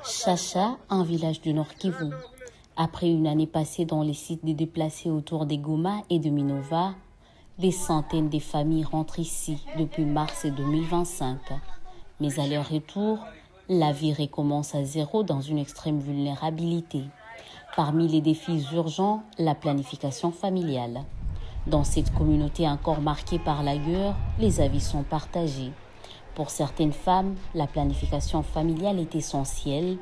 Chacha, un village du Nord Kivu. Après une année passée dans les sites des déplacés autour des Goma et de Minova, des centaines de familles rentrent ici depuis mars 2025. Mais à leur retour, la vie recommence à zéro dans une extrême vulnérabilité. Parmi les défis urgents, la planification familiale. Dans cette communauté encore marquée par la guerre, les avis sont partagés. Pour certaines femmes, la planification familiale est essentielle.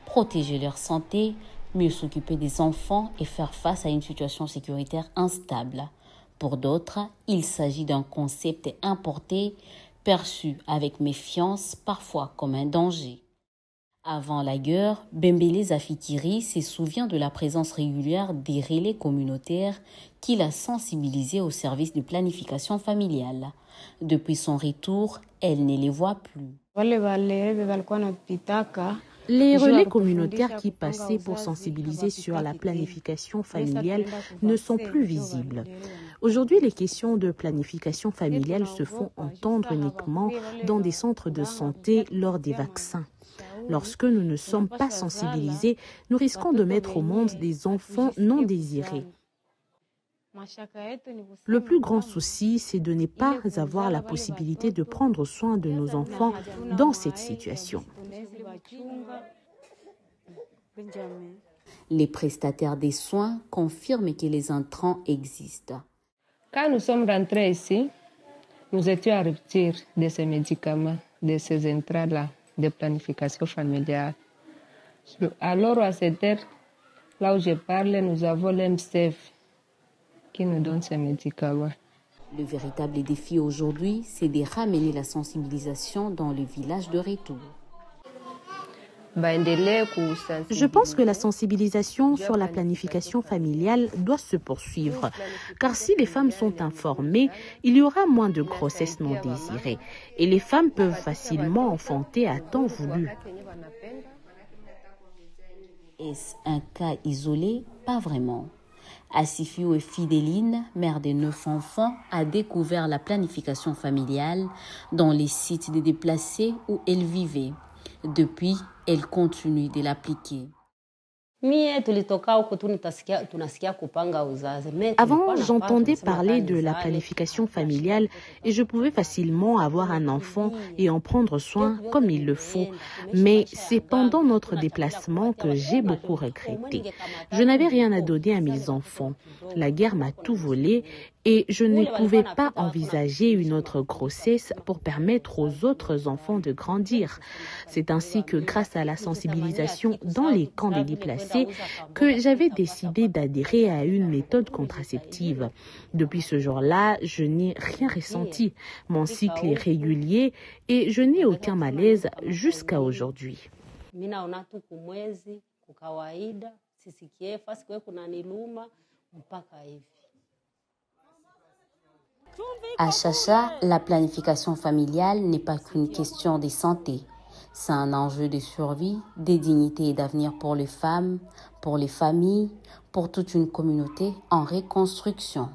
Protéger leur santé, mieux s'occuper des enfants et faire face à une situation sécuritaire instable. Pour d'autres, il s'agit d'un concept importé, perçu avec méfiance, parfois comme un danger. Avant la guerre, Bembele Zafikiri se souvient de la présence régulière des relais communautaires qui l'a sensibilisée au service de planification familiale. Depuis son retour, elle ne les voit plus. Les relais communautaires qui passaient pour sensibiliser sur la planification familiale ne sont plus visibles. Aujourd'hui, les questions de planification familiale se font entendre uniquement dans des centres de santé lors des vaccins. Lorsque nous ne sommes pas sensibilisés, nous risquons de mettre au monde des enfants non désirés. Le plus grand souci, c'est de ne pas avoir la possibilité de prendre soin de nos enfants dans cette situation. Les prestataires des soins confirment que les intrants existent. Quand nous sommes rentrés ici, nous étions à rupture de ces médicaments, de ces intrants-là de planification familiale. Alors, à cette heure, là où je parle, nous avons l'MCF qui nous donne ces médicaments. Le véritable défi aujourd'hui, c'est de ramener la sensibilisation dans le village de retour. Je pense que la sensibilisation sur la planification familiale doit se poursuivre, car si les femmes sont informées, il y aura moins de grossesses non désirées et les femmes peuvent facilement enfanter à temps voulu. Est-ce un cas isolé? Pas vraiment. Assifio et Fidéline, mère de 9 enfants, a découvert la planification familiale dans les sites des déplacés où elle vivait. Depuis, elle continue de l'appliquer. Avant, j'entendais parler de la planification familiale et je pouvais facilement avoir un enfant et en prendre soin comme il le faut. Mais c'est pendant notre déplacement que j'ai beaucoup regretté. Je n'avais rien à donner à mes enfants. La guerre m'a tout volé et je ne pouvais pas envisager une autre grossesse pour permettre aux autres enfants de grandir. C'est ainsi que, grâce à la sensibilisation dans les camps des déplacés, que j'avais décidé d'adhérer à une méthode contraceptive. Depuis ce jour-là, je n'ai rien ressenti. Mon cycle est régulier et je n'ai aucun malaise jusqu'à aujourd'hui. À Chacha, la planification familiale n'est pas qu'une question de santé. C'est un enjeu de survie, de dignité et d'avenir pour les femmes, pour les familles, pour toute une communauté en reconstruction.